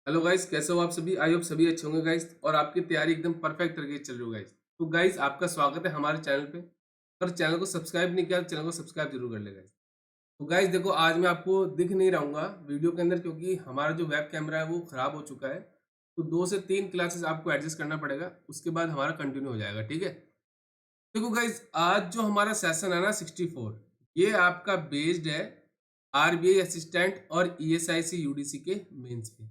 Hello guys, कैसे हो आप सभी? आई होप सभी अच्छे होंगे गाइस और आपकी तैयारी एकदम परफेक्ट तरीके से चल रही हो गाइस। तो गाइस, आपका स्वागत है हमारे चैनल पे। अगर चैनल को सब्सक्राइब नहीं किया तो चैनल को सब्सक्राइब जरूर कर ले गाइस। तो गाइस देखो, आज मैं आपको दिख नहीं रहूंगा वीडियो के अंदर क्योंकि हमारा जो वेब कैमरा है वो खराब हो चुका है। तो 2 से 3 क्लासेस आपको एडजस्ट करना पड़ेगा, उसके बाद हमारा कंटिन्यू हो जाएगा, ठीक है? देखो गाइस, आज जो हमारा सेशन है ना 64, ये आपका बेस्ड है आरबीआई असिस्टेंट और ईएसआईसी यूडीसी के मेंस पे।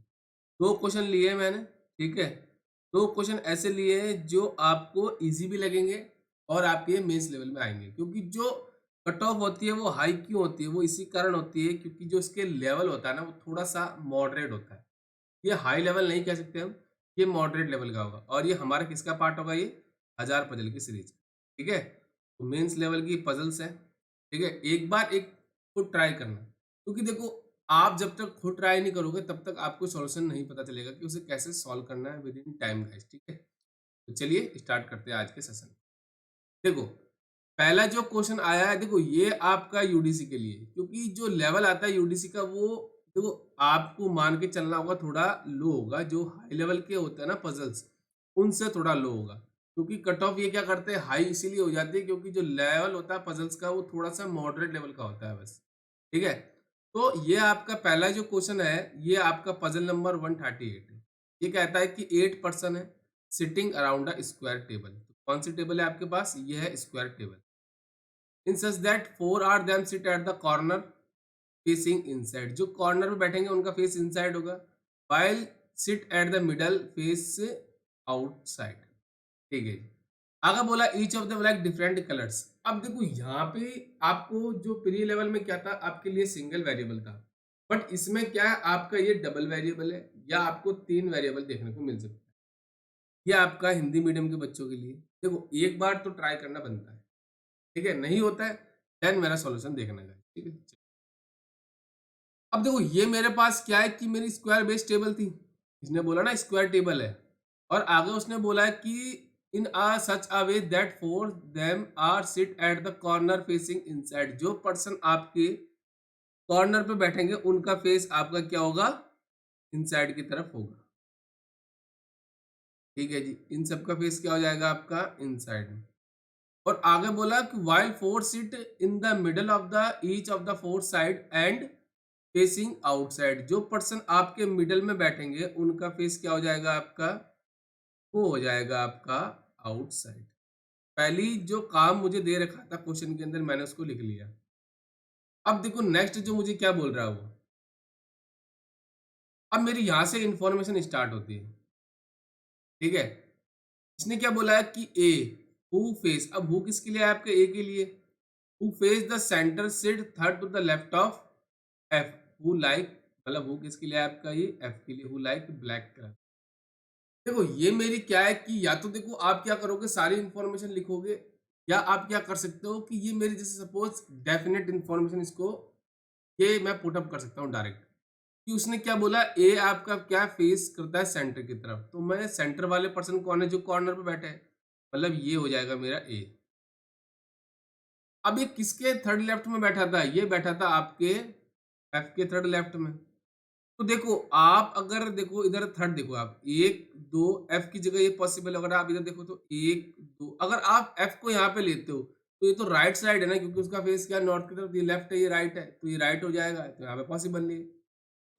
2 क्वेश्चन लिए मैंने, ठीक है? 2 क्वेश्चन ऐसे लिए हैं जो आपको इजी भी लगेंगे और आपके मेंस लेवल में आएंगे, क्योंकि जो कट ऑफ होती है वो हाई क्यों होती है, वो इसी कारण होती है क्योंकि जो इसके लेवल होता है ना वो थोड़ा सा मॉडरेट होता है। ये हाई लेवल नहीं कह सकते हम, ये मॉडरेट लेवल का होगा और ये हमारा किसका पार्ट होगा? ये 1000 पजल की सीरीज, ठीक है? तो मेंस लेवल की पजल्स है, ठीक है? एक बार एक खुद ट्राई करना, क्योंकि देखो, आप जब तक खुद ट्राई नहीं करोगे तब तक आपको सॉल्यूशन नहीं पता चलेगा कि उसे कैसे सॉल्व करना है विद इन टाइम गाइस, ठीक है? तो चलिए स्टार्ट करते हैं आज के सेशन। देखो, पहला जो क्वेश्चन आया है, देखो ये आपका यूडीसी के लिए, क्योंकि जो लेवल आता है यूडीसी का वो, देखो, आपको मान के चलना होगा थोड़ा लो होगा। जो हाई लेवल के होते हैं ना पजल्स, उनसे थोड़ा लो होगा, क्योंकि कट ऑफ ये क्या करते हैं हाई इसीलिए हो जाती है क्योंकि जो लेवल होता है पजल्स का वो थोड़ा सा मॉडरेट लेवल का होता है बस, ठीक है? तो ये आपका पहला जो क्वेश्चन है, ये आपका पजल नंबर 138 है। ये कहता है कि 8 पर्सन है sitting around a square table. कौन सी टेबल है आपके पास? ये है square table. In such that 4 are them sit at the corner facing inside. जो कॉर्नर पे बैठेंगे उनका फेस इनसाइड होगा, while sit at the middle face outside, ठीक है जी। आगे बोला each of the like different colours. अब देखो यहाँ पे आपको जो प्री लेवल में क्या था, आपके लिए सिंगल वेरिएबल था, बट इसमें क्या है, आपका ये डबल वेरिएबल है या आपको 3 वेरिएबल देखने को मिल सकता है। ये आपका हिंदी मीडियम के बच्चों के लिए। देखो, एक बार तो ट्राई करना बनता है, ठीक है? नहीं होता है देन मेरा सॉल्यूशन देखना है, ठीक है? अब देखो, ये मेरे पास क्या है कि मेरी स्क्वायर बेस टेबल थी। इसने बोला ना स्क्वायर टेबल है, और आगे उसने बोला है कि in a such a way that four them are sit at the corner facing inside. जो पर्सन आपके कॉर्नर पे बैठेंगे उनका फेस आपका क्या होगा? इनसाइड की तरफ होगा, ठीक है जी। इन सब का फेस क्या हो जाएगा आपका? इनसाइड में। और आगे बोला कि while four sit in the middle of the each of the four side and facing outside। जो पर्सन आपके मिडल में बैठेंगे उनका फेस क्या हो जाएगा आपका? वो हो जाएगा आपका आउटसाइड। पहली जो काम मुझे दे रखा था क्वेश्चन के अंदर मैंने उसको लिख लिया। अब देखो नेक्स्ट जो मुझे क्या बोल रहा है वो, अब मेरी यहां से इंफॉर्मेशन स्टार्ट होती है, ठीक है? इसने क्या बोला है कि ए हु फेस। अब हु किसके लिए है? आपके ए के लिए। Who face the centre sit third to the left of F. Who like, मतलब हु किसके लिए है आपका? ये एफ के लिए। Who like black colour. देखो ये मेरी क्या है कि या तो देखो आप क्या करोगे, सारी इंफॉर्मेशन लिखोगे, या आप क्या कर सकते हो कि ये मेरी जैसे सपोज डेफिनेट इंफॉर्मेशन, इसको ये मैं पुट अप कर सकता हूँ डायरेक्ट, कि उसने क्या बोला, ए आपका क्या फेस करता है सेंटर की तरफ, तो मैं सेंटर वाले पर्सन कौन है? जो कॉर्नर पे बैठे हैं, मतलब ये हो जाएगा मेरा ए। अब ये किसके थर्ड लेफ्ट में बैठा था? ये बैठा था आपके एफ के थर्ड लेफ्ट में। तो देखो, आप अगर देखो इधर थर्ड देखो, आप 1 2 एफ की जगह ये पॉसिबल है। अगर आप इधर देखो तो 1 2, अगर आप एफ को यहाँ पे लेते हो तो ये तो राइट साइड है ना, क्योंकि उसका फेस क्या नॉर्थ की तरफ, ये लेफ्ट है ये राइट है, तो ये राइट हो जाएगा, तो यहाँ पे पॉसिबल नहीं है।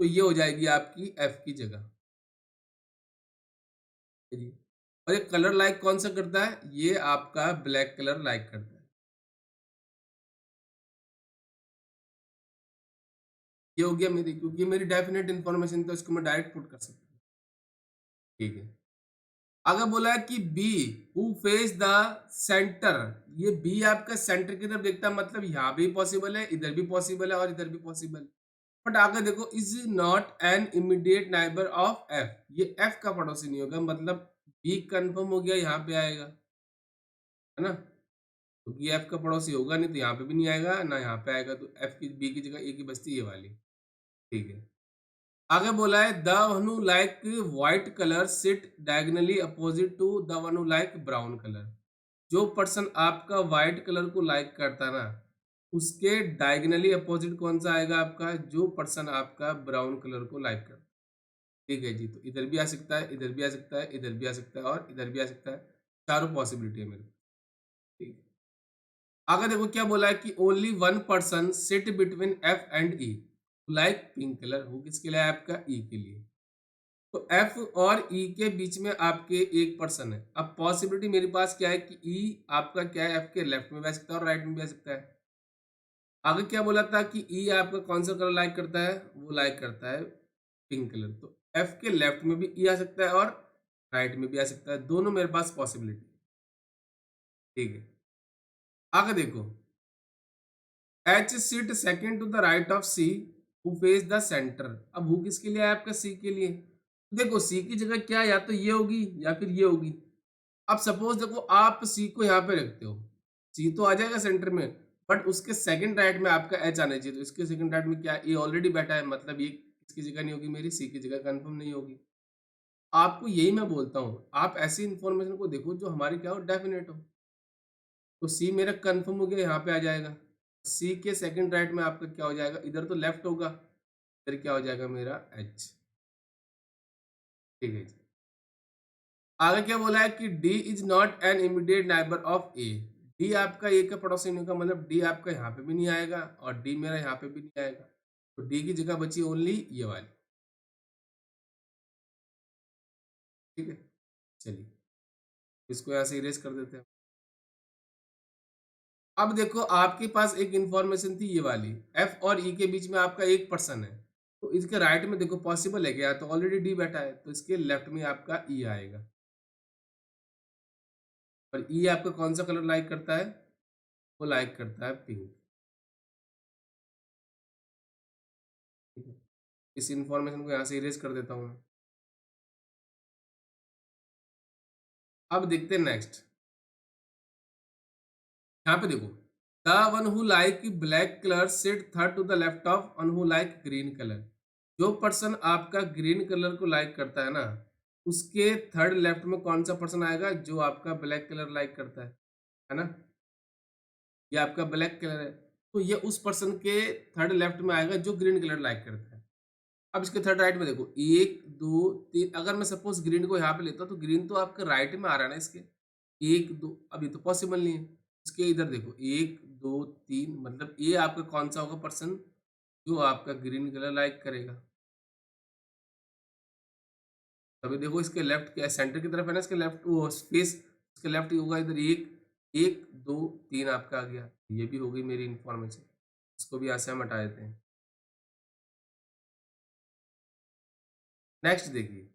तो ये हो जाएगी आपकी एफ की जगह जी। और ये कलर लाइक कौन सा करता है? ये आपका ब्लैक कलर लाइक करता है। ये हो गया मेरी, क्योंकि मेरी डेफिनेट इन्फॉर्मेशन तो इसको मैं डायरेक्ट पुट कर सकता हूँ, ठीक है? अगर बोला है कि B who face the centre, ये बी आपका सेंटर की तरफ देखता है, मतलब यहाँ भी पॉसिबल है, इधर भी पॉसिबल है और इधर भी पॉसिबल है। बट आगे देखो, is not an immediate neighbour of F. ये एफ का पड़ोसी नहीं होगा, मतलब बी कंफर्म हो गया, यहाँ पे आएगा, है ना? क्योंकि एफ का पड़ोसी होगा नहीं तो यहाँ पे भी नहीं आएगा ना यहाँ पे आएगा, तो एफ की बी की जगह ए की बचती ये वाली, ठीक है? आगे बोला है the one who like white colour sit diagonally opposite to the one who like brown colour. जो पर्सन आपका व्हाइट कलर को लाइक करता है ना, उसके डायगनली अपोजिट कौन सा आएगा आपका? जो पर्सन आपका ब्राउन कलर को लाइक करता है, ठीक है जी, तो इधर भी आ सकता है, इधर भी आ सकता है, इधर भी आ सकता है और इधर भी आ सकता है। चारों पॉसिबिलिटी है मेरे पास। ठीक है। आगे देखो क्या बोला है कि only one person sit between F and E like pink colour. वो किसके लिए है? आपका ई के लिए। तो एफ और ई के बीच में आपके एक पर्सन है। अब पॉसिबिलिटी मेरे पास क्या है कि ई आपका क्या है, एफ के लेफ्ट में भी आ सकता है और राइट में भी आ सकता है। आगे क्या बोला था कि ई आपका कौन सा कलर लाइक करता है? वो लाइक करता है पिंक कलर। तो एफ के लेफ्ट में भी ई आ सकता है और राइट में भी आ सकता है। दोनों मेरे पास पॉसिबिलिटी। ठीक है। आगे देखो, H seat second to the right of C who face the centre. अब हु किसके लिए है? आपका सी के लिए। देखो सी की जगह क्या है, या तो ये होगी या फिर ये होगी। अब सपोज देखो आप सी को यहाँ पे रखते हो, सी तो आ जाएगा सेंटर में, बट उसके सेकंड राइट में आपका एच आना चाहिए। तो इसके सेकंड राइट में क्या है? ये ऑलरेडी बैठा है, मतलब ये किसकी जगह नहीं होगी? मेरी सी की जगह कंफर्म नहीं होगी। आपको यही मैं बोलता हूँ, आप ऐसी इन्फॉर्मेशन को देखो जो हमारी क्या हो, डेफिनेट हो। तो सी मेरा कंफर्म हो गया, यहाँ पे आ जाएगा। सी के सेकंड राइट में आपका क्या हो जाएगा? इधर तो लेफ्ट होगा, इधर क्या हो जाएगा मेरा? एच। ठीक है जी। आगे क्या बोला है कि D is not an immediate neighbour of A. D आपका ए का पड़ोसी नहीं होगा, मतलब डी आपका यहाँ पे भी नहीं आएगा और डी मेरा यहाँ पे भी नहीं आएगा। तो डी की जगह बची ओनली ये वाली। ठीक है, चलिए इसको यहाँ से इरेज कर देते हैं। अब देखो आपके पास एक इंफॉर्मेशन थी ये वाली, एफ और ई के बीच में आपका एक पर्सन है। तो इसके राइट में देखो पॉसिबल है क्या? तो ऑलरेडी डी बैठा है, तो इसके लेफ्ट में आपका ई आएगा। और ई आपका कौन सा कलर लाइक करता है? वो लाइक करता है पिंक। ठीक है, इस इंफॉर्मेशन को यहाँ से इरेज कर देता हूँ मैं। अब देखते हैं नेक्स्ट। यहाँ पे देखो, the one who like black colour sit third to the left of one who like green colour. जो पर्सन आपका ग्रीन कलर को लाइक करता है ना, उसके थर्ड लेफ्ट में कौन सा पर्सन आएगा? जो आपका ब्लैक कलर लाइक करता है ना? ये आपका ब्लैक कलर है, तो ये उस पर्सन के थर्ड लेफ्ट में आएगा जो ग्रीन कलर लाइक करता है। अब इसके थर्ड राइट में देखो, एक दो तीन। अगर मैं सपोज ग्रीन को यहाँ पे लेता हूँ, तो ग्रीन तो आपका राइट में आ रहा है ना इसके। एक दो, अब ये तो पॉसिबल नहीं है। इसके इधर देखो, एक दो तीन, मतलब ये आपका कौन सा होगा पर्सन जो आपका ग्रीन कलर लाइक करेगा? तभी देखो इसके लेफ्ट के सेंटर की तरफ है ना, इसके लेफ्ट वो स्पेस, इसके लेफ्ट होगा इधर। एक एक दो तीन आपका आ गया। ये भी हो गई मेरी इंफॉर्मेशन। इसको भी यहाँ से हम हटा देते हैं। नेक्स्ट देखिए,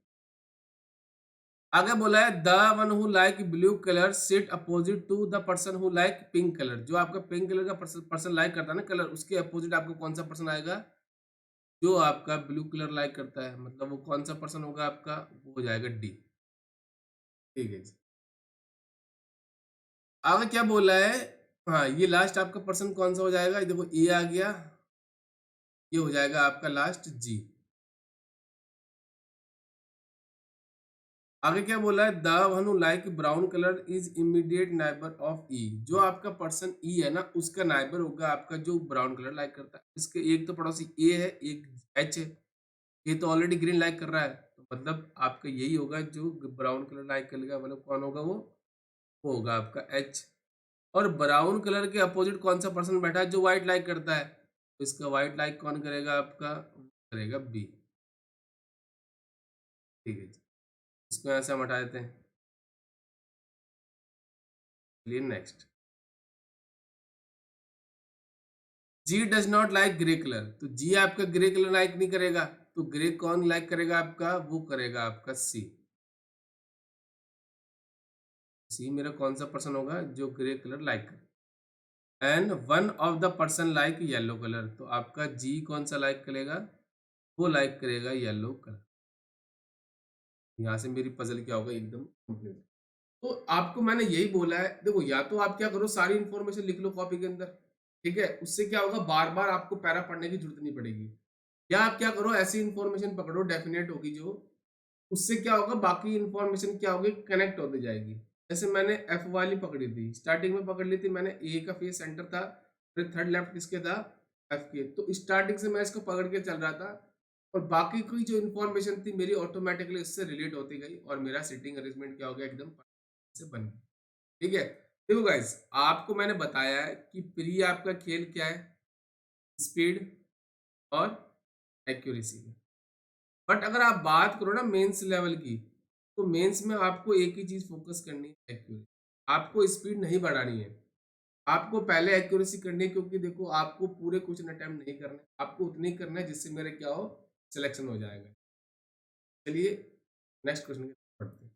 आगे बोला है the one who like blue colour sit opposite to the person who like pink colour. जो आपका पिंक कलर का पर्सन लाइक करता है ना कलर, उसके अपोजिट आपको कौन सा पर्सन आएगा? जो आपका ब्लू कलर लाइक करता है, मतलब वो कौन सा पर्सन होगा आपका? वो हो जाएगा डी। ठीक है जी। आगे क्या बोला है? हाँ, ये लास्ट आपका पर्सन कौन सा हो जाएगा? ये देखो ए आ गया, ये हो जाएगा आपका लास्ट जी। आगे क्या बोला है? The one who like brown colour is immediate neighbour of E. जो आपका पर्सन ई है ना, उसका नाइबर होगा आपका जो ब्राउन कलर लाइक करता है। इसके एक तो पड़ोसी ए है, एक एच है। ये तो ऑलरेडी ग्रीन लाइक कर रहा है, तो मतलब आपका यही होगा जो ब्राउन कलर लाइक करेगा। मतलब कौन होगा वो होगा आपका एच। और ब्राउन कलर के अपोजिट कौन सा पर्सन बैठा है? जो व्हाइट लाइक करता है। तो इसका व्हाइट लाइक कौन करेगा आपका? वो करेगा बी। ठीक है जी, इसको यहाँ से हम हटा देते हैं। चलिए next, G does not like grey colour. तो जी आपका ग्रे कलर लाइक नहीं करेगा, तो ग्रे कौन लाइक करेगा आपका? वो करेगा आपका सी। सी मेरा कौन सा पर्सन होगा जो ग्रे कलर लाइक करे? And one of the person like yellow colour. तो आपका जी कौन सा लाइक करेगा? वो लाइक करेगा येलो कलर। यहाँ से मेरी पजल क्या होगा? एकदम कंप्लीट। तो आपको मैंने यही बोला है, देखो या तो आप क्या करो, सारी इन्फॉर्मेशन लिख लो कॉपी के अंदर। ठीक है, उससे क्या होगा, बार बार आपको पैरा पढ़ने की जरूरत नहीं पड़ेगी। या आप क्या करो, ऐसी इन्फॉर्मेशन पकड़ो डेफिनेट होगी जो, उससे क्या होगा, बाकी इन्फॉर्मेशन क्या होगी, कनेक्ट होती जाएगी। जैसे मैंने एफ वाली पकड़ी थी, स्टार्टिंग में पकड़ ली थी मैंने, ए का फेस सेंटर था, फिर थर्ड लेफ्ट किसके था? एफ के। तो स्टार्टिंग से मैं इसको पकड़ के चल रहा था, और बाकी की जो इन्फॉर्मेशन थी मेरी ऑटोमेटिकली इससे रिलेट होती गई और मेरा सीटिंग अरेंजमेंट क्या हो गया एकदम से बन गया। ठीक है, देखो गाइस आपको मैंने बताया है कि प्री आपका खेल क्या है, स्पीड और एक्यूरेसी का। बट अगर आप बात करो ना मेंस लेवल की, तो मेंस में आपको एक ही चीज फोकस करनी है, एक्यूरेसी। आपको स्पीड नहीं बढ़ानी है, आपको पहले एक्यूरेसी करनी है, क्योंकि देखो आपको पूरे क्वेश्चन अटेम्प्ट नहीं करना है, आपको उतनी करना है जिससे मेरे क्या हो, सिलेक्शन हो जाएगा। चलिए नेक्स्ट क्वेश्चन की तरफ बढ़ते हैं।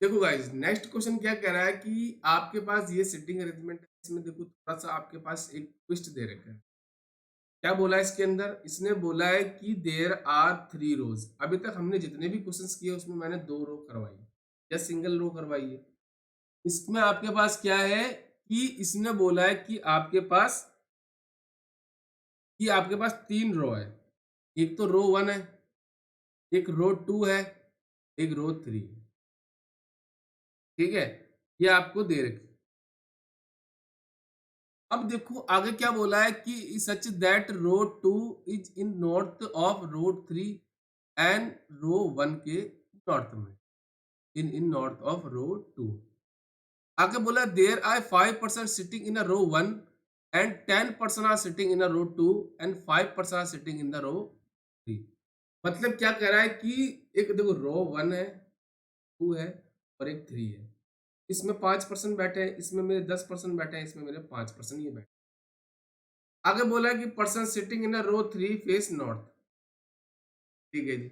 देखो गाइस नेक्स्ट क्वेश्चन क्या कह रहा है कि आपके पास ये सिटिंग अरेंजमेंट है, इसमें देखो थोड़ा सा आपके पास एक ट्विस्ट दे रखा है। क्या बोला है इसके अंदर, इसने बोला है कि देयर आर 3 रोज। अभी तक हमने जितने भी क्वेश्चंस किए उसमें मैंने 2 रो करवाई या सिंगल रो करवाई है। इसमें आपके पास क्या है कि इसने बोला है कि आपके पास 3 रो है। एक तो रो 1 है, एक रो 2 है, एक रो 3। ठीक है, ये आपको दे रखी। अब देखो आगे क्या बोला है कि such that row 2 is in north of row 3 and row 1 के नॉर्थ में, इन नॉर्थ ऑफ रो 2। आगे बोला there are 5% sitting in a row 1 and 10% are sitting in a row 2 and 5% are sitting in the row 3। मतलब क्या कह रहा है कि एक देखो रो 1 है, 2 है और एक 3 है। इसमें 5% बैठे हैं, इसमें मेरे 10% बैठे हैं, इसमें मेरे 5% ये बैठे। आगे बोला है कि person sitting in a row 3 face north. ठीक है जी।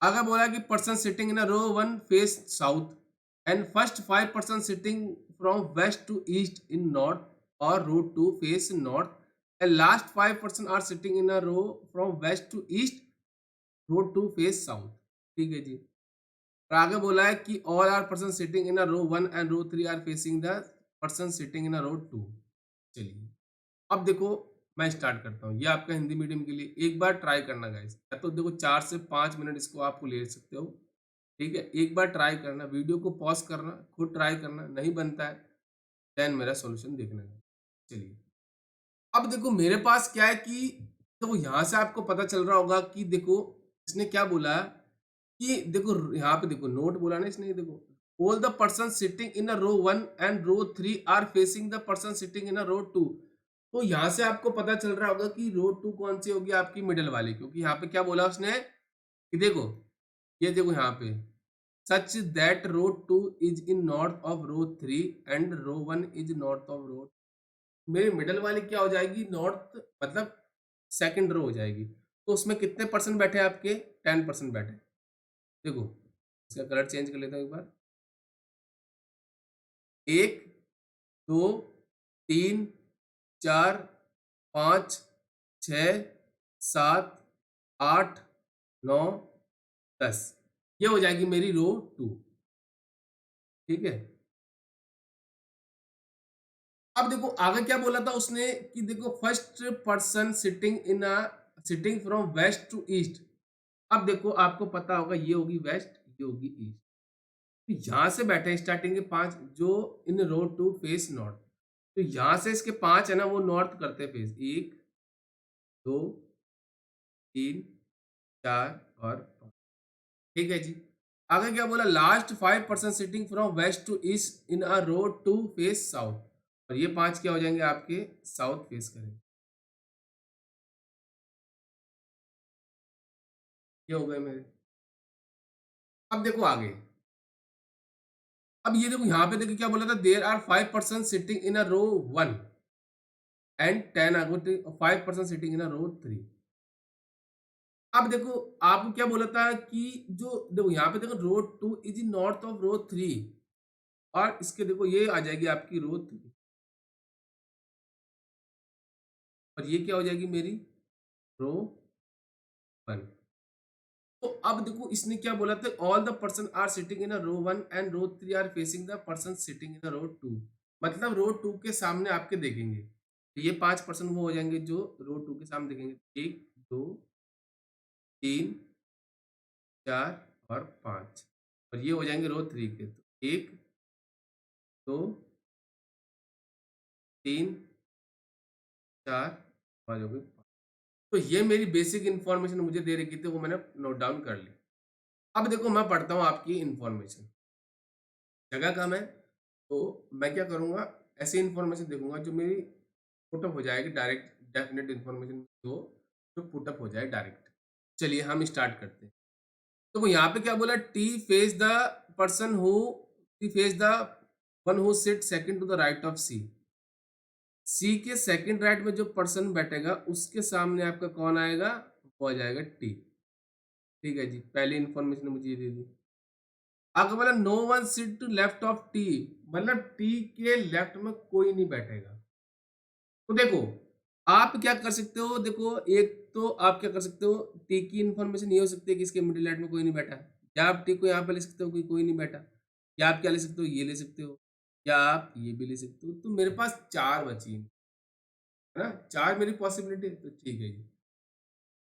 आगे बोला कि person sitting in a row 1 face south and first 5% sitting from west to east in north और row 2 face north and last 5% are sitting in a row from west to east, row 2 face south. ठीक है जी। और आगे बोला है कि all are person sitting in a row 1 and row 3 are facing the person sitting in a row 2। चलिए अब देखो मैं स्टार्ट करता हूँ। ये आपका हिंदी मीडियम के लिए एक बार ट्राई करना गाइस, या तो देखो 4 से 5 मिनट इसको आपको ले सकते हो। ठीक है, एक बार ट्राई करना, वीडियो को पॉज करना, खुद ट्राई करना, नहीं बनता है देन मेरा सॉल्यूशन देखना है। चलिए अब देखो मेरे पास क्या है कि देखो यहाँ से आपको पता चल रहा होगा कि देखो इसने क्या बोला कि देखो यहाँ पे देखो नोट बोला ना इसने, देखो all the person sitting in a row 1 and row 3 are facing the person sitting in a row 2। तो यहाँ से आपको पता चल रहा होगा कि रो 2 कौन सी होगी, आपकी मिडल वाली, क्योंकि यहाँ पे क्या बोला उसने कि देखो ये देखो यहाँ पे such that row 2 is in north of row 3 and row 1 is north of row. मेरी मिडल वाली क्या हो जाएगी, नॉर्थ मतलब सेकंड रो हो जाएगी। तो उसमें कितने परसेंट बैठे हैं आपके, 10% बैठे। देखो इसका कलर चेंज कर लेता हूँ एक बार। 1 2 3 4 5 6 7 8 9 10, ये हो जाएगी मेरी रो 2। ठीक है, अब देखो आगे क्या बोला था उसने कि देखो first person sitting from west to east. अब देखो आपको पता होगा ये होगी वेस्ट, ये होगी ईस्ट। तो यहाँ से बैठे हैं स्टार्टिंग के 5 जो इन रो 2 फेस नॉर्थ। तो यहाँ से इसके 5 है ना वो नॉर्थ करते हैं फेस, 1 2 3 4 और 5। ठीक है जी। आगे क्या बोला, last 5% sitting from west to east in a row 2 face south. और ये 5 क्या हो जाएंगे आपके, साउथ फेस करेंगे। ये हो गए मेरे। अब देखो आगे, अब ये देखो यहाँ पे देखो क्या बोला था, there are 5% sitting in a row 1 and 5% sitting in a row 3। अब देखो आपको क्या बोला था कि जो देखो यहाँ पे देखो रो 2 is in north of row 3 और इसके देखो ये आ जाएगी आपकी रो 3 और ये क्या हो जाएगी मेरी रो 1। तो अब देखो इसने क्या बोला था, all the person are sitting in a row 1 and row 3 are facing the person sitting in a row 2। मतलब रो 2 के सामने आपके देखेंगे, तो ये 5% वो हो जाएंगे जो रो 2 के सामने देखेंगे, 1 2 3 4 और 5। और ये हो जाएंगे रो 3 के, तो 1 2 3 4 5 हो गए। तो ये मेरी बेसिक इन्फॉर्मेशन मुझे दे रखी थी, वो मैंने नोट डाउन कर ली। अब देखो मैं पढ़ता हूँ आपकी इन्फॉर्मेशन। जगह कम है, तो मैं क्या करूँगा, ऐसी इन्फॉर्मेशन देखूँगा जो मेरी पुट अप हो जाएगी डायरेक्ट, डेफिनेट इन्फॉर्मेशन जो जो पुट अप हो जाए डायरेक्ट। चलिए हम स्टार्ट करते हैं। तो वो यहाँ पे क्या बोला, T face the person who T face the one who sit second to the right of C. C के सेकंड राइट में जो पर्सन बैठेगा उसके सामने आपका कौन आएगा, वो आ जाएगा टी। ठीक है जी, पहली इन्फॉर्मेशन मुझे ये दे दी। आगे बोला no one sit to left of T, मतलब टी के लेफ्ट में कोई नहीं बैठेगा। तो देखो आप क्या कर सकते हो, देखो एक तो आप क्या कर सकते हो, टी की इन्फॉर्मेशन ये हो सकती है कि इसके मिडिल लाइट में कोई नहीं बैठा है, या आप टी को यहाँ पे ले सकते हो कि कोई नहीं बैठा, या आप क्या ले सकते हो, ये ले सकते हो, या आप ये भी ले सकते हो। तो मेरे पास चार बची है ना, चार मेरी पॉसिबिलिटी है, तो ठीक है जी।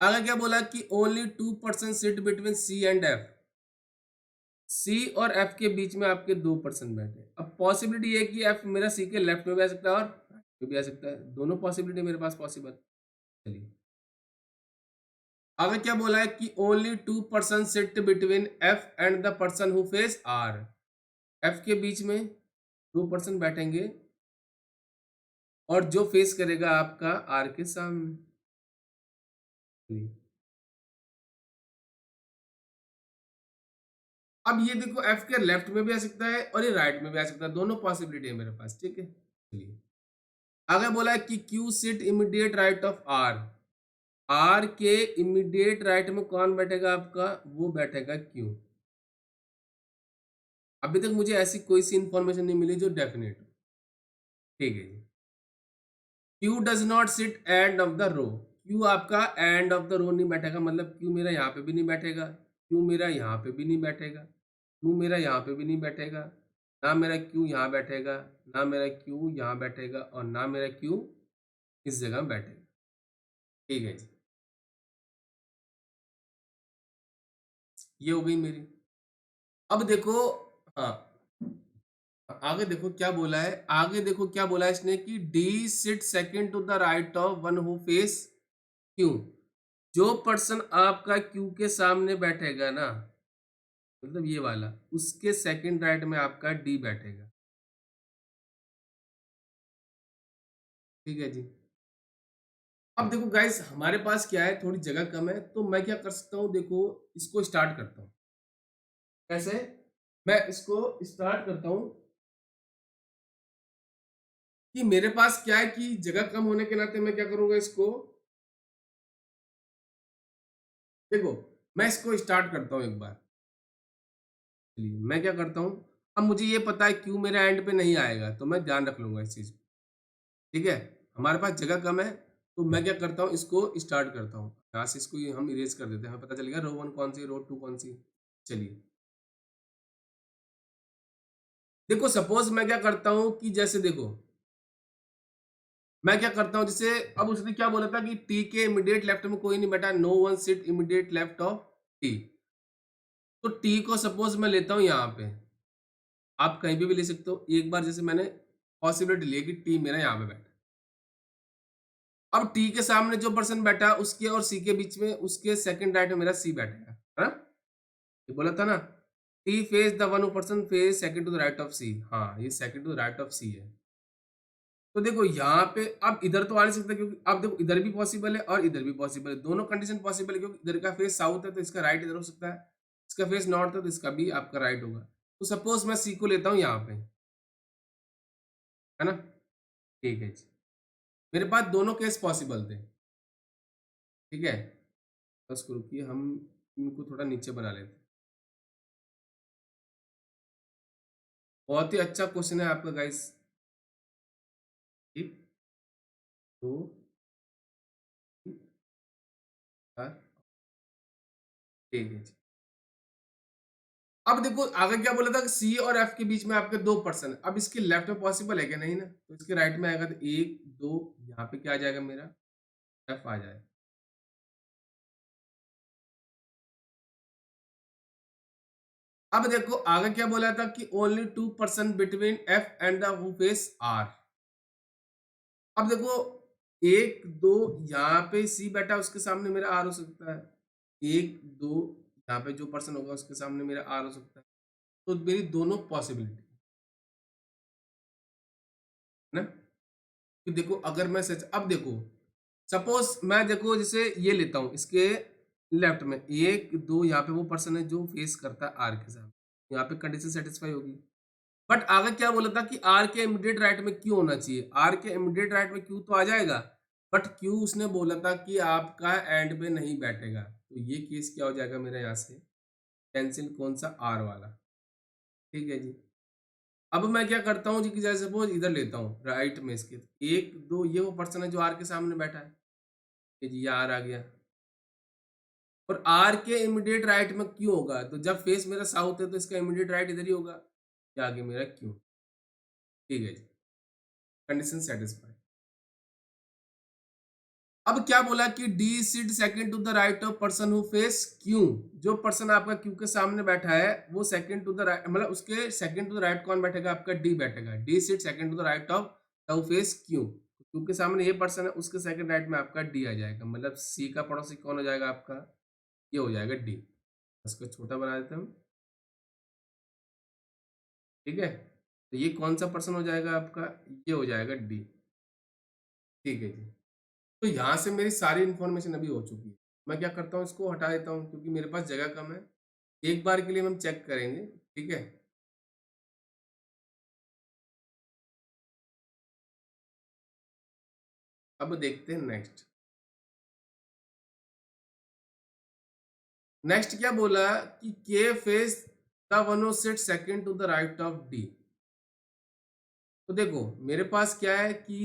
आगे क्या बोला कि only two person sit between C and F. C और एफ के बीच में आपके दो पर्सन बैठे हैं। अब पॉसिबिलिटी ये है कि एफ मेरा सी के लेफ्ट में भी आ सकता है और राइट में भी आ सकता है, दोनों पॉसिबिलिटी मेरे पास पॉसिबल। चलिए आगे क्या बोला है कि only two person sit between F and the person who face R. F के बीच में दो पर्सन बैठेंगे और जो फेस करेगा आपका आर के सामने। चलिए, अब ये देखो एफ के लेफ्ट में भी आ सकता है और ये राइट में भी आ सकता है, दोनों पॉसिबिलिटी है मेरे पास। ठीक है, चलिए आगे बोला है कि Q sit immediate right of R. R के इमीडिएट राइट में कौन बैठेगा आपका, वो बैठेगा क्यू। अभी तक मुझे ऐसी कोई सी इंफॉर्मेशन नहीं मिली जो डेफिनेट हो। ठीक है जी। Q does not sit end of the row. Q आपका एंड ऑफ द रो नहीं बैठेगा, मतलब क्यू मेरा यहाँ पे भी नहीं बैठेगा, क्यू मेरा यहाँ पे भी नहीं बैठेगा, क्यू मेरा यहाँ पे भी नहीं बैठेगा, ना मेरा क्यू यहाँ बैठेगा, ना मेरा क्यू यहाँ बैठेगा, और ना मेरा क्यू इस जगह बैठेगा। ठीक है जी, ये हो गई मेरी। अब देखो, हाँ आगे देखो क्या बोला है, आगे देखो क्या बोला है इसने कि D sit second to the right of one who face Q. जो पर्सन आपका क्यू के सामने बैठेगा ना, मतलब ये वाला, उसके सेकंड राइट में आपका डी बैठेगा। ठीक है जी। अब देखो गाइस हमारे पास क्या है, थोड़ी जगह कम है, तो मैं क्या कर सकता हूँ, देखो इसको स्टार्ट करता हूँ। कैसे, मैं इसको स्टार्ट करता हूँ कि मेरे पास क्या है कि जगह कम होने के नाते मैं क्या करूंगा इसको, देखो मैं इसको स्टार्ट करता हूँ एक बार। चलिए मैं क्या करता हूँ, अब मुझे ये पता है क्यू मेरा एंड पे नहीं आएगा, तो मैं ध्यान रख लूंगा इस चीज को। ठीक है, हमारे पास जगह कम है, तो मैं क्या करता हूँ, इसको स्टार्ट करता हूँ यहाँ से, इसको ये हम इरेज कर देते हैं, हमें पता चल गया रो वन कौन सी, रो टू कौन सी। चलिए देखो सपोज मैं क्या करता हूँ कि जैसे देखो मैं क्या करता हूँ, जैसे अब उसने क्या बोला था कि टी के इमीडिएट लेफ्ट में कोई नहीं बैठा, no one sit immediate left of T. तो टी को सपोज मैं लेता हूँ यहाँ पे, आप कहीं पे भी ले सकते हो। एक बार जैसे मैंने पॉसिबिलिटी ली है कि टी मेरा यहाँ पे बैठा, अब टी के सामने जो पर्सन बैठा उसके और सी के बीच में, उसके सेकंड राइट में मेरा सी बैठेगा, है ना, ये बोला था ना, T face the one person face second to the right of C. हाँ ये second to the right of C है। तो देखो यहाँ पे अब इधर तो आ नहीं सकता, क्योंकि अब देखो इधर भी पॉसिबल है और इधर भी पॉसिबल है, दोनों कंडीशन पॉसिबल है, क्योंकि इधर का फेस साउथ है तो इसका राइट इधर हो सकता है, इसका फेस नॉर्थ है तो इसका भी आपका राइट होगा। तो सपोज मैं सी को लेता हूँ यहाँ पे, है ना, ठीक है जी, मेरे पास दोनों केस पॉसिबल थे। ठीक है, बस रुकिए हम इनको थोड़ा नीचे बना लेते हैं। बहुत ही अच्छा क्वेश्चन है आपका गाइस। ठीक, तो ठीक है जी। अब देखो आगे क्या बोला था कि सी और एफ के बीच में आपके दो पर्सन है। अब इसके लेफ्ट में पॉसिबल है क्या, नहीं ना, तो इसके राइट में आएगा, तो एक दो, यहाँ पे क्या आ जाएगा मेरा, एफ आ जाएगा। अब देखो आगे क्या बोला था कि only two person between F and the who face R. अब देखो एक दो यहाँ पे सी बैठा उसके सामने मेरा आर हो सकता है, एक दो यहाँ पे जो पर्सन होगा उसके सामने मेरा आर हो सकता है। तो मेरी दोनों पॉसिबिलिटी है ना। कि देखो अगर मैं सच अब देखो सपोज मैं देखो जैसे ये लेता हूँ इसके लेफ्ट में एक दो यहाँ पे वो पर्सन है जो फेस करता है आर के साथ, यहाँ पे कंडीशन सेटिस्फाई होगी। बट आगे क्या बोला था कि आर के इमीडिएट राइट में क्यू होना चाहिए, आर के इमीडिएट राइट में क्यू तो आ जाएगा, बट क्यू उसने बोला था कि आपका एंड पे नहीं बैठेगा, तो ये केस क्या हो जाएगा मेरा यहाँ से कैंसिल, कौन सा आर वाला। ठीक है जी। अब मैं क्या करता हूँ जी कि जैसे सपोज इधर लेता हूँ राइट में इसके, एक दो ये वो पर्सन है जो आर के सामने बैठा है, ये जी ये आर आ गया, और आर के इमीडिएट राइट में क्यू होगा, तो जब फेस मेरा साउथ है तो इसका इमीडिएट राइट इधर ही होगा, ये आगे मेरा क्यू। ठीक है जी, कंडीशन सेटिस्फाई। अब क्या बोला कि D sit second to the right of person who face Q, जो पर्सन आपका क्यू के सामने बैठा है वो सेकंड टू द राइट, मतलब उसके सेकंड टू द राइट कौन बैठेगा, आपका डी बैठेगा, D sit second to the right of who face Q, Q के सामने ये पर्सन है उसके सेकंड राइट में आपका डी आ जाएगा, मतलब सी का पड़ोसी कौन हो जाएगा आपका, ये हो जाएगा डी। इसको छोटा बना देते हैं हम। ठीक है, तो ये कौन सा पर्सन हो जाएगा आपका, ये हो जाएगा डी। ठीक है जी। तो यहाँ से मेरी सारी इन्फॉर्मेशन अभी हो चुकी है। मैं क्या करता हूँ इसको हटा देता हूँ क्योंकि मेरे पास जगह कम है। एक बार के लिए हम चेक करेंगे, ठीक है। अब देखते हैं नेक्स्ट। नेक्स्ट क्या बोला कि K face the one who sit second to the right of D. तो देखो मेरे पास क्या है कि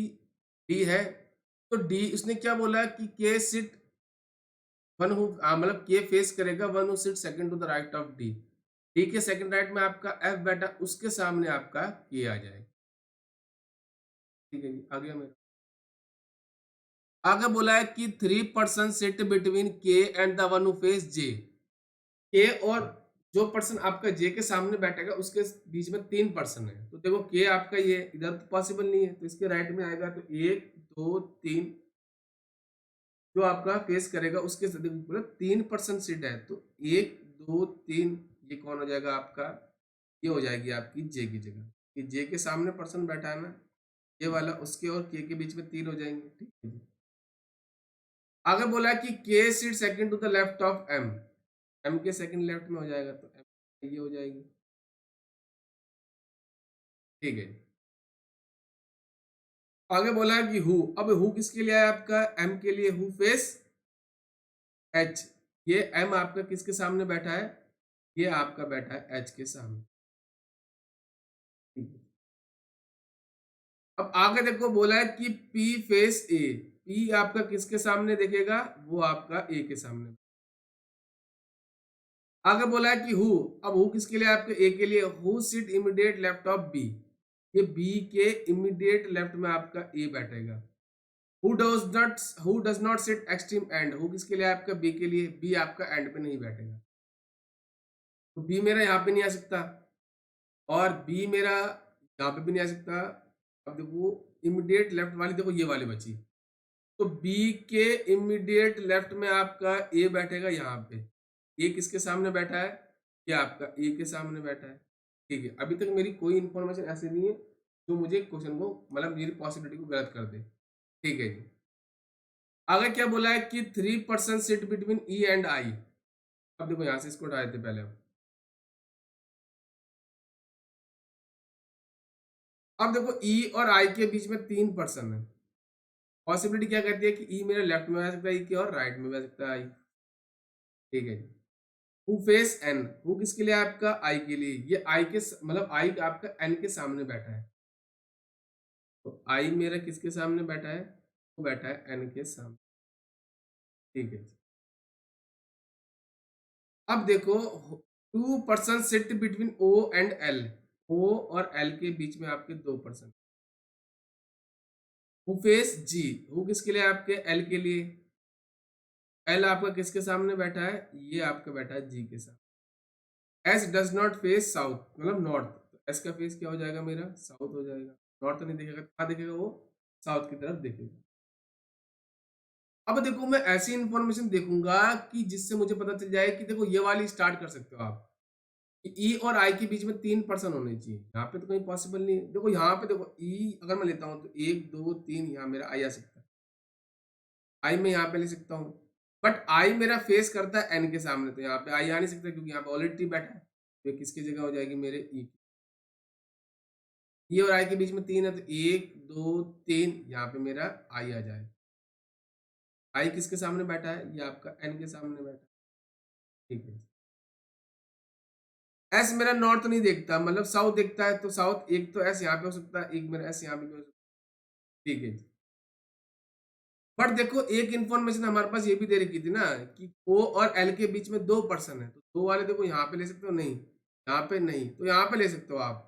डी है, तो डी उसने क्या बोला कि के सिट वन हु मतलब के फेस करेगा one who sit second to the right of D, D के सेकंड राइट में आपका एफ बैठा उसके सामने आपका के आ जाएगा। ठीक है जी, आ गया मेरा। आगे बोला है कि three person sit between K and the one who face J, K और जो पर्सन आपका जे के सामने बैठेगा उसके बीच में तीन पर्सन है, तो देखो के आपका ये इधर तो पॉसिबल नहीं है तो इसके राइट में आएगा, तो एक दो तीन जो आपका फेस करेगा उसके मतलब तीन पर्सन सीट है, तो एक दो तीन ये कौन हो जाएगा आपका, ये हो जाएगी आपकी जे की जगह, कि जे के सामने पर्सन बैठा है ना ये वाला, उसके और के बीच में तीन हो जाएंगे। ठीक है जी। आगे बोला कि K seat second to the left of M, M के सेकंड लेफ्ट में हो जाएगा, तो एम ये हो जाएगी। ठीक है। आगे बोला है कि हु, अब हु किसके लिए है आपका, एम के लिए, हु फेस एच, ये एम आपका किसके सामने बैठा है, ये आपका बैठा है एच के सामने। ठीक है। अब आगे देखो बोला है कि पी फेस ए, पी आपका किसके सामने देखेगा, वो आपका ए के सामने। आगे बोला है कि हु, अब हु किसके लिए आपके ए के लिए, who sit immediate left of B, ये बी के इमीडिएट लेफ्ट में आपका ए बैठेगा। Who does not sit extreme end, who किसके लिए आपका बी के लिए, बी आपका एंड पे नहीं बैठेगा, तो बी मेरा यहाँ पे नहीं आ सकता और बी मेरा यहाँ पे भी नहीं आ सकता। अब देखो इमीडिएट लेफ्ट वाली देखो ये वाली बची, तो बी के इमीडिएट लेफ्ट में आपका ए बैठेगा यहाँ पे, ए किसके सामने बैठा है, ये आपका ए के सामने बैठा है। ठीक है, अभी तक मेरी कोई इन्फॉर्मेशन ऐसी नहीं है जो मुझे क्वेश्चन को मतलब मेरी पॉसिबिलिटी को गलत कर दे। ठीक है जी। आगे क्या बोला है कि three person sit between E and I, अब देखो यहाँ से इसको हटा देते पहले हम। अब देखो ई और आई के बीच में तीन पर्सन है, पॉसिबिलिटी क्या कहती है कि ई मेरे लेफ्ट में आ सकता है, ई के और राइट में भी आ सकता है आई। ठीक है। हु फेस एन, हु किसके लिए आपका, आई के लिए, ये आई के मतलब आई आपका एन के सामने बैठा है, तो आई मेरा किसके सामने बैठा है, वो बैठा है एन के सामने। ठीक है। अब देखो two person sit between O and L, O और एल के बीच में आपके दो person, who face G, who किसके लिए आपके एल के लिए, एल आपका किसके सामने बैठा है, ये आपका बैठा है जी के साथ। S does not face south मतलब नॉर्थ, तो एस का फेस क्या हो जाएगा मेरा, साउथ हो जाएगा, नॉर्थ नहीं दिखेगा, कहाँ दिखेगा वो, साउथ की तरफ दिखेगा। अब देखो मैं ऐसी इन्फॉर्मेशन देखूंगा कि जिससे मुझे पता चल जाए कि देखो ये वाली स्टार्ट कर सकते हो आप, ई और आई के बीच में 3 पर्सन होने चाहिए। यहाँ पे तो कहीं पॉसिबल नहीं है। देखो यहाँ पे देखो ई अगर मैं लेता हूँ तो 1, 2, 3 यहाँ मेरा आई आ सकता है। आई मैं यहाँ पे ले सकता हूँ। बट आई मेरा फेस करता है एन के सामने, तो यहाँ पे आई आ नहीं सकता क्योंकि यहाँ पे ऑलरेडी टी बैठा है। तो ये किसकी जगह हो जाएगी? मेरे ई की। ई और आई के बीच में 3 है तो 1, 2, 3 यहाँ पे मेरा आई आ जाएगा। आई किसके सामने बैठा है? ये आपका एन के सामने बैठा है। ठीक है। एस मेरा नॉर्थ नहीं देखता, मतलब साउथ देखता है, तो साउथ एक तो एस यहाँ पे हो सकता है, एक मेरा एस यहाँ पे भी हो सकता है। ठीक है। बट देखो एक इन्फॉर्मेशन हमारे पास ये भी दे रखी थी ना कि ओ और एल के बीच में 2 पर्सन है, तो 2 वाले देखो यहाँ पे ले सकते हो, नहीं यहाँ पे नहीं, तो यहाँ पे ले सकते हो आप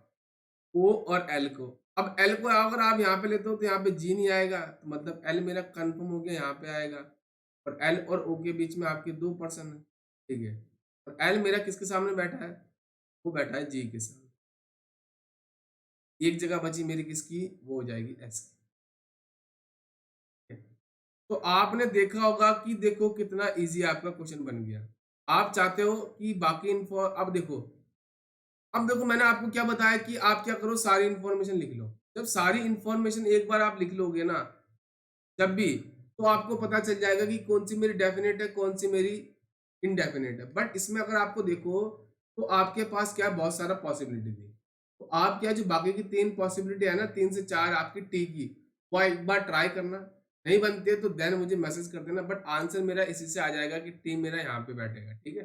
ओ और एल को। अब एल को अगर आप यहाँ पे लेते हो तो यहाँ पे जी नहीं आएगा, तो मतलब एल मेरा कंफर्म हो गया, यहाँ पे आएगा। और एल और ओ के बीच में आपके 2 पर्सन है। ठीक है। और एल मेरा किसके सामने बैठा है? वो बैठा है जी के सामने। एक जगह बची मेरी किसकी? वो हो जाएगी एस की। तो आपने देखा होगा कि देखो कितना इजी आपका क्वेश्चन बन गया। आप चाहते हो कि बाकी इन्फो, अब देखो मैंने आपको क्या बताया कि आप क्या करो, सारी इन्फॉर्मेशन लिख लो। जब सारी इन्फॉर्मेशन एक बार आप लिख लोगे ना, जब भी, तो आपको पता चल जाएगा कि कौन सी मेरी डेफिनेट है, कौन सी मेरी इनडेफिनेट है। बट इसमें अगर आपको देखो तो आपके पास क्या बहुत सारा पॉसिबिलिटी थी। तो आप क्या जो बाकी की 3 पॉसिबिलिटी है ना, 3 से 4 आपकी टी की, वो एक बार ट्राई करना। नहीं बनती है तो देन मुझे मैसेज कर देना, बट आंसर मेरा इसी से आ जाएगा कि टी मेरा यहाँ पे बैठेगा। ठीक है।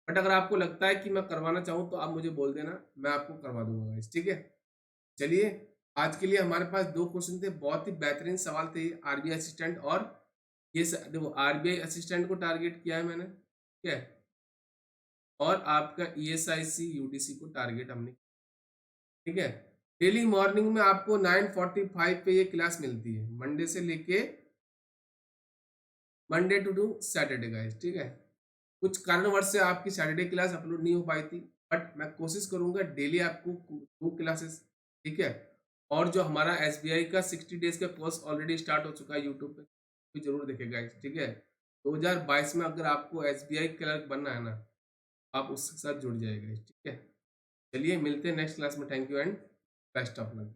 बट अगर आपको लगता है कि मैं करवाना चाहूँ तो आप मुझे बोल देना, मैं आपको करवा दूंगा गाइस। ठीक है। चलिए, आज के लिए हमारे पास 2 क्वेश्चन थे, बहुत ही बेहतरीन सवाल थे आरबीआई असिस्टेंट। और देखो आरबीआई असिस्टेंट को टारगेट किया है मैंने, ठीक है, और आपका ईएसआईसी यूडीसी को टारगेट हमने, ठीक है। डेली मॉर्निंग में आपको 9:45 पे ये क्लास मिलती है, मंडे से लेके मंडे टू सैटरडे गाइस। ठीक है। कुछ कारणवश से आपकी सैटरडे क्लास अपलोड नहीं हो पाई थी, बट मैं कोशिश करूंगा डेली आपको 2 क्लासेस, ठीक है। और जो हमारा एसबीआई का 60 डेज का कोर्स ऑलरेडी स्टार्ट हो चुका है यूट्यूब पे, भी जरूर देखेगा, ठीक है। 2022 में अगर आपको एसबीआई क्लर्क बनना है ना, आप उसके साथ जुड़ जाएगा, ठीक है। चलिए मिलते हैं नेक्स्ट क्लास में। Thank you and best of luck.